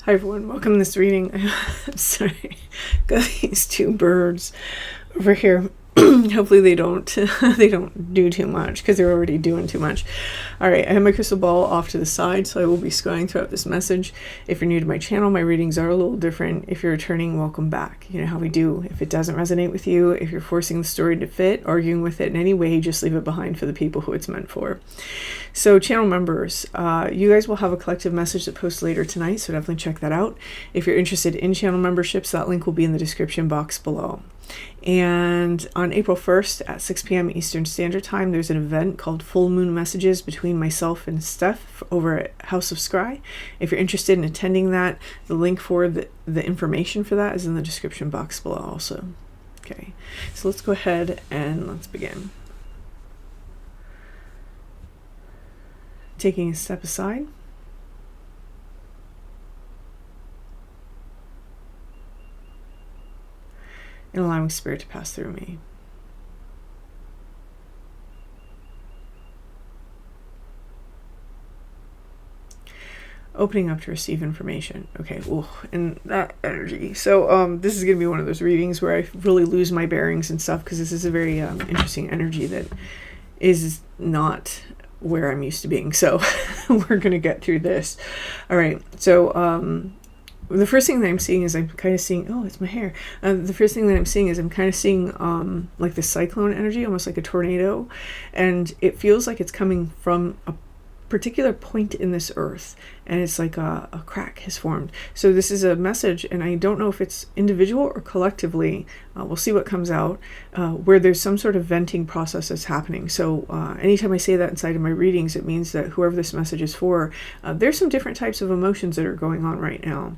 Hi everyone, welcome to this reading. I'm sorry, got these two birds over here. Hopefully they don't do too much because they're already doing too much. All right, I have my crystal ball off to the side, so I will be scrying throughout this message. If you're new to my channel, my readings are a little different. If you're returning, welcome back. You know how we do. If it doesn't resonate with you, if you're forcing the story to fit, arguing with it in any way, just leave it behind for the people who it's meant for. So channel members, you guys will have a collective message that posts later tonight, so definitely check that out. If you're interested in channel memberships, that link will be in the description box below. And on April 1st at 6 p.m. Eastern Standard Time, there's an event called Full Moon Messages between myself and Steph over at House of Scry. If you're interested in attending that, the link for the information for that is in the description box below also. Okay, so let's go ahead and let's begin. Taking a step aside. And allowing spirit to pass through me. Opening up to receive information. Okay, ooh, and that energy. So this is going to be one of those readings where I really lose my bearings and stuff, because this is a very interesting energy that is not where I'm used to being. So we're going to get through this. All right, so the first thing that I'm seeing is I'm kind of seeing, oh, it's my hair. The first thing that I'm seeing is I'm kind of seeing like the cyclone energy, almost like a tornado. And it feels like it's coming from a particular point in this earth. And it's like a crack has formed. So this is a message, and I don't know if it's individual or collectively. We'll see what comes out, where there's some sort of venting process that's happening. So anytime I say that inside of my readings, it means that whoever this message is for, there's some different types of emotions that are going on right now.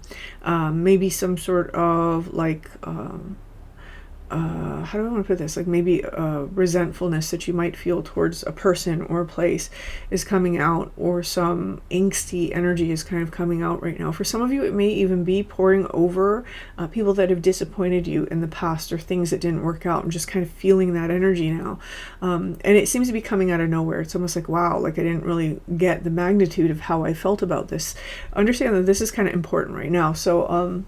Maybe some sort of like, how do I want to put this? Like maybe resentfulness that you might feel towards a person or a place is coming out, or some angsty energy is kind of coming out right now. For some of you, it may even be pouring over people that have disappointed you in the past, or things that didn't work out, and just kind of feeling that energy now. And it seems to be coming out of nowhere. It's almost like, wow, like I didn't really get the magnitude of how I felt about this. Understand that this is kind of important right now. So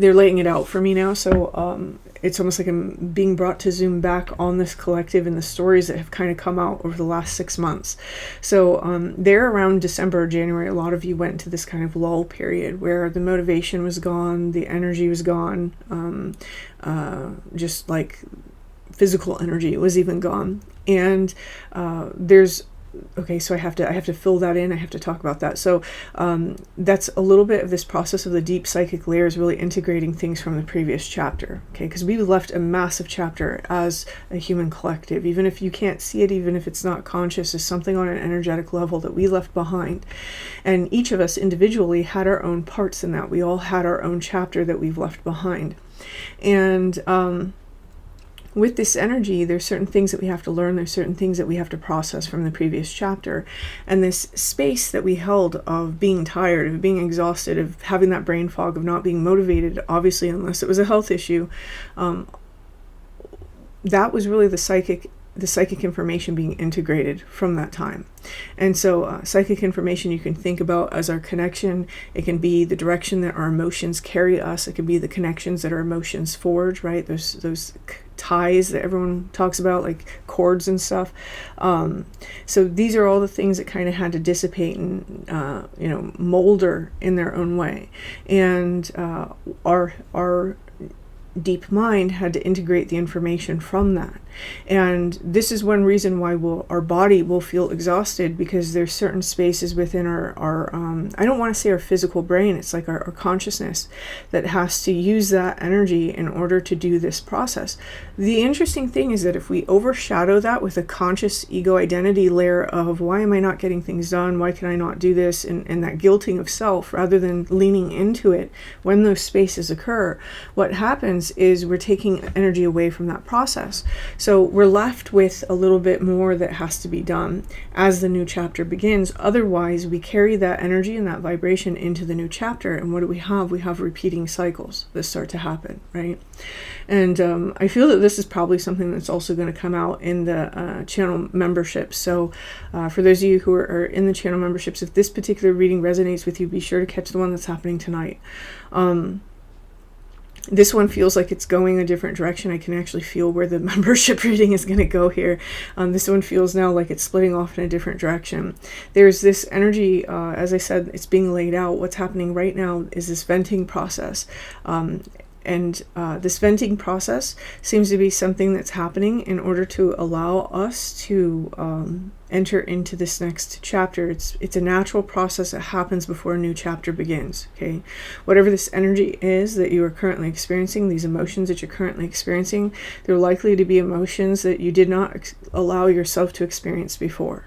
they're laying it out for me now, so it's almost like I'm being brought to zoom back on this collective and the stories that have kind of come out over the last 6 months. So there around December or January, a lot of you went into this kind of lull period where the motivation was gone, the energy was gone, just like physical energy was even gone. And okay, so I have to fill that in. I have to talk about that. So that's a little bit of this process of the deep psychic layers really integrating things from the previous chapter. Okay, because we left a massive chapter as a human collective. Even if you can't see it, even if it's not conscious, is something on an energetic level that we left behind. And each of us individually had our own parts in that. We all had our own chapter that we've left behind. And with this energy, there's certain things that we have to learn, there's certain things that we have to process from the previous chapter. And this space that we held of being tired, of being exhausted, of having that brain fog, of not being motivated, obviously, unless it was a health issue, that was really the psychic information being integrated from that time. And so psychic information you can think about as our connection. It can be the direction that our emotions carry us. It can be the connections that our emotions forge, right? Those ties that everyone talks about, like cords and stuff. So these are all the things that kind of had to dissipate and molder in their own way. And our deep mind had to integrate the information from that. And this is one reason why our body will feel exhausted, because there's certain spaces within our I don't want to say our physical brain, it's like our consciousness that has to use that energy in order to do this process. The interesting thing is that if we overshadow that with a conscious ego identity layer of why am I not getting things done, why can I not do this, and that guilting of self, rather than leaning into it when those spaces occur, what happens happens is we're taking energy away from that process. So we're left with a little bit more that has to be done as the new chapter begins. Otherwise, we carry that energy and that vibration into the new chapter. And what do we have? We have repeating cycles that start to happen, right? And I feel that this is probably something that's also going to come out in the channel memberships. So for those of you who are in the channel memberships, if this particular reading resonates with you, be sure to catch the one that's happening tonight. This one feels like it's going a different direction. I can actually feel where the membership reading is going to go here. This one feels now like it's splitting off in a different direction. There's this energy, as I said, it's being laid out. What's happening right now is this venting process. And this venting process seems to be something that's happening in order to allow us to enter into this next chapter. It's a natural process that happens before a new chapter begins. Okay, whatever this energy is that you are currently experiencing, these emotions that you're currently experiencing, they're likely to be emotions that you did not allow yourself to experience before.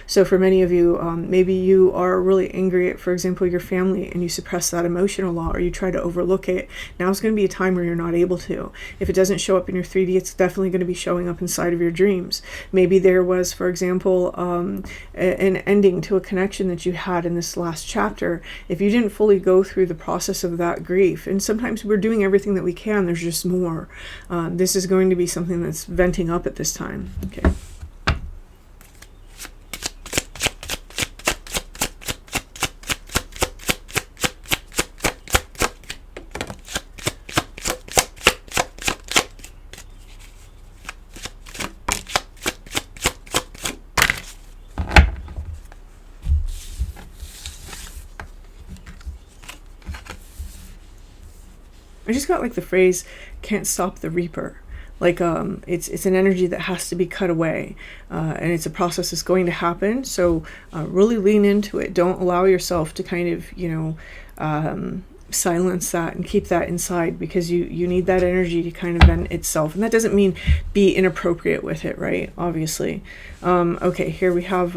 So for many of you, maybe you are really angry at, for example, your family, and you suppress that emotion a lot, or you try to overlook it. Now's going to be a time where you're not able to. If it doesn't show up in your 3D, it's definitely going to be showing up inside of your dreams. Maybe there was, for example, an ending to a connection that you had in this last chapter. If you didn't fully go through the process of that grief, and sometimes we're doing everything that we can, there's just more. This is going to be something that's venting up at this time. Okay. I just got like the phrase, can't stop the reaper. Like it's an energy that has to be cut away, and it's a process that's going to happen. So really lean into it. Don't allow yourself to kind of, silence that and keep that inside, because you need that energy to kind of vent itself. And that doesn't mean be inappropriate with it, right? Obviously. Okay, here we have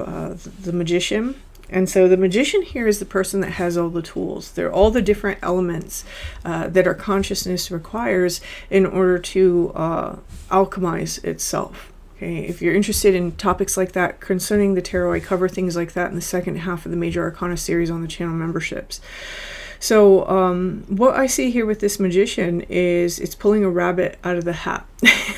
the Magician. And so the Magician here is the person that has all the tools. They're all the different elements that our consciousness requires in order to alchemize itself. Okay, if you're interested in topics like that concerning the tarot, I cover things like that in the second half of the Major Arcana Series on the channel memberships. So what I see here with this Magician is it's pulling a rabbit out of the hat.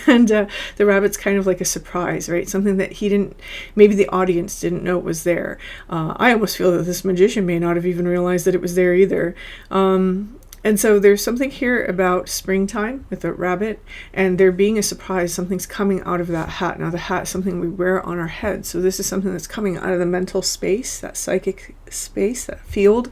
And the rabbit's kind of like a surprise, right? Something that he didn't, maybe the audience didn't know it was there. I almost feel that this Magician may not have even realized that it was there either. And so there's something here about springtime with the rabbit, and there being a surprise, something's coming out of that hat. Now the hat is something we wear on our head, so this is something that's coming out of the mental space, that psychic space, that field,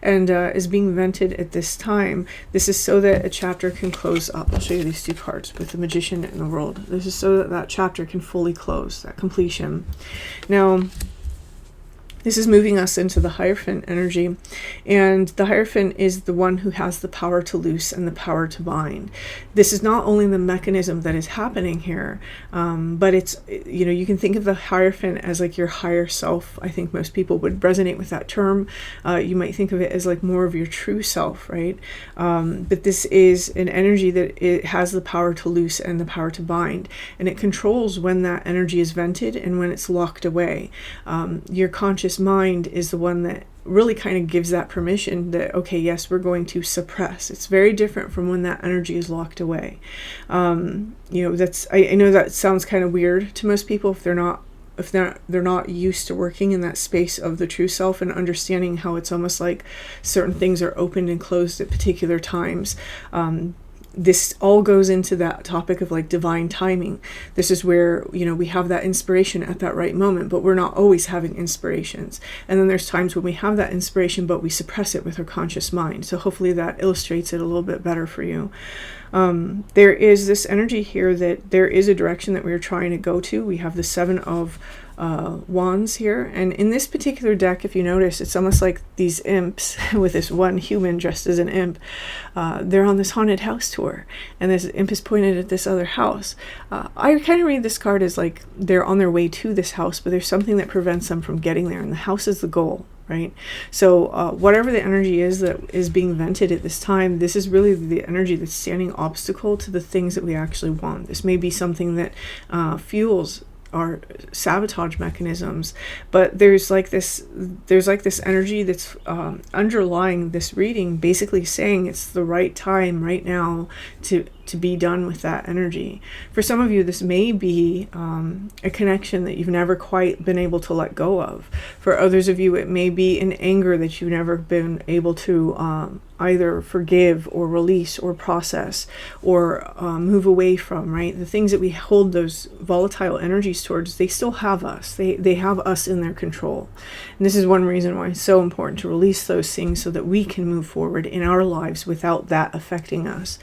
and is being vented at this time. This is so that a chapter can close up. I'll show you these two cards with the Magician and the World. This is so that that chapter can fully close, that completion. Now, this is moving us into the Hierophant energy, and the Hierophant is the one who has the power to loose and the power to bind. This is not only the mechanism that is happening here, but it's, you can think of the Hierophant as like your higher self. I think most people would resonate with that term. You might think of it as like more of your true self, right? But this is an energy that it has the power to loose and the power to bind, and it controls when that energy is vented and when it's locked away. Your conscious mind is the one that really kind of gives that permission that, okay, yes, we're going to suppress. It's very different from when that energy is locked away. That's, I know that sounds kind of weird to most people if they're not used to working in that space of the true self and understanding how it's almost like certain things are opened and closed at particular times. This all goes into that topic of like divine timing. This is where, we have that inspiration at that right moment, but we're not always having inspirations. And then there's times when we have that inspiration, but we suppress it with our conscious mind. So hopefully that illustrates it a little bit better for you. There is this energy here that there is a direction that we're trying to go to. We have the Seven of wands here. And in this particular deck, if you notice, it's almost like these imps with this one human dressed as an imp. They're on this haunted house tour, and this imp is pointed at this other house. I kind of read this card as like they're on their way to this house, but there's something that prevents them from getting there, and the house is the goal. Right? So whatever the energy is that is being vented at this time, this is really the energy that's standing obstacle to the things that we actually want. This may be something that fuels our sabotage mechanisms, but there's like this energy that's underlying this reading, basically saying it's the right time right now to be done with that energy. For some of you, this may be a connection that you've never quite been able to let go of. For others of you, it may be an anger that you've never been able to either forgive or release or process or move away from, right? The things that we hold those volatile energies towards, they still have us. They have us in their control. And this is one reason why it's so important to release those things so that we can move forward in our lives without that affecting us.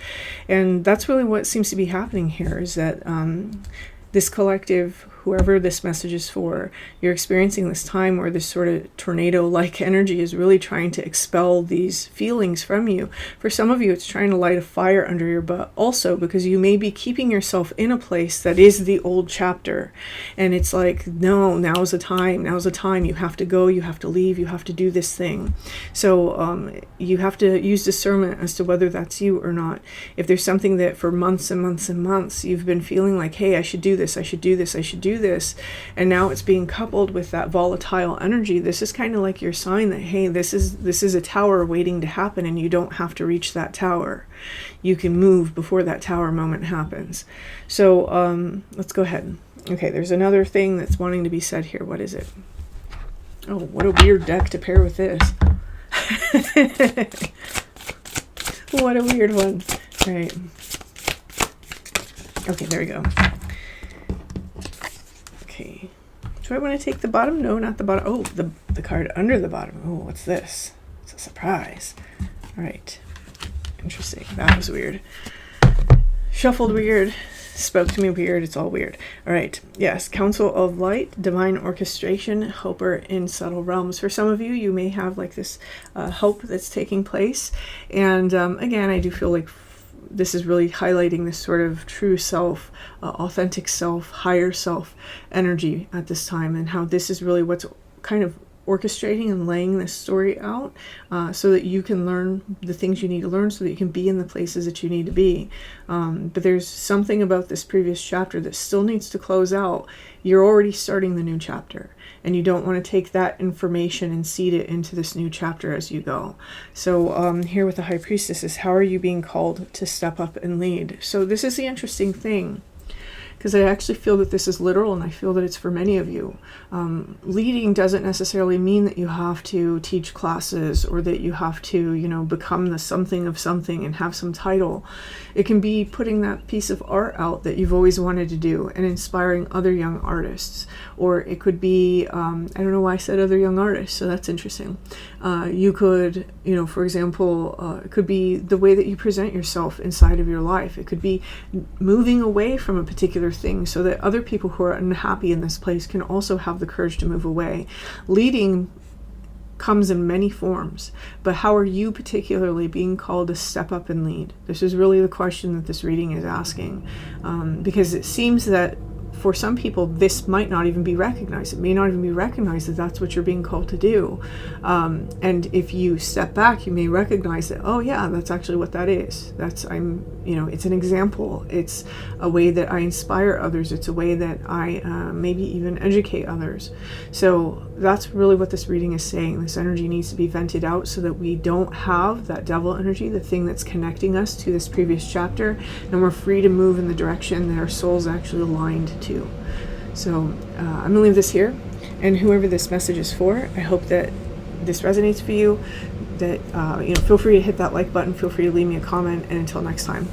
And that's really what seems to be happening here, is that this collective, whoever this message is for, you're experiencing this time where this sort of tornado-like energy is really trying to expel these feelings from you. For some of you, it's trying to light a fire under your butt also, because you may be keeping yourself in a place that is the old chapter. And it's like, no, now's the time, you have to go, you have to leave, you have to do this thing. So you have to use discernment as to whether that's you or not. If there's something that for months and months and months you've been feeling like, hey, I should do this, I should do this, I should do this, and now it's being coupled with that volatile energy, this is kind of like your sign that, hey, this is a tower waiting to happen, and you don't have to reach that tower. You can move before that tower moment happens. So let's go ahead. Okay, there's another thing that's wanting to be said here. What is it? Oh, what a weird deck to pair with this. What a weird one. All right. Okay, there we go. Okay. Do I want to take the bottom? No, not the bottom. Oh, the card under the bottom. Oh, what's this? It's a surprise. All right. Interesting. That was weird. Shuffled weird. Spoke to me weird. It's all weird. All right. Yes. Council of Light, Divine Orchestration, Helper in Subtle Realms. For some of you, you may have like this help that's taking place. And again, I do feel like this is really highlighting this sort of true self, authentic self, higher self energy at this time, and how this is really what's kind of orchestrating and laying this story out so that you can learn the things you need to learn, so that you can be in the places that you need to be. But there's something about this previous chapter that still needs to close out. You're already starting the new chapter, and you don't want to take that information and seed it into this new chapter as you go. So here with the High Priestess is, how are you being called to step up and lead? So this is the interesting thing, because I actually feel that this is literal, and I feel that it's for many of you. Leading doesn't necessarily mean that you have to teach classes, or that you have to, become the something of something and have some title. It can be putting that piece of art out that you've always wanted to do and inspiring other young artists. Or it could be, I don't know why I said other young artists, so that's interesting. You could, for example, it could be the way that you present yourself inside of your life. It could be moving away from a particular thing so that other people who are unhappy in this place can also have the courage to move away. Leading comes in many forms, but how are you particularly being called to step up and lead? This is really the question that this reading is asking, because it seems that for some people, this might not even be recognized. It may not even be recognized that that's what you're being called to do. And if you step back, you may recognize that, oh yeah, that's actually what that is. It's an example. It's a way that I inspire others. It's a way that I maybe even educate others. So that's really what this reading is saying. This energy needs to be vented out so that we don't have that devil energy, the thing that's connecting us to this previous chapter, and we're free to move in the direction that our soul's actually aligned to. So I'm going to leave this here, and whoever this message is for, I hope that this resonates for you, that feel free to hit that like button, feel free to leave me a comment, and until next time.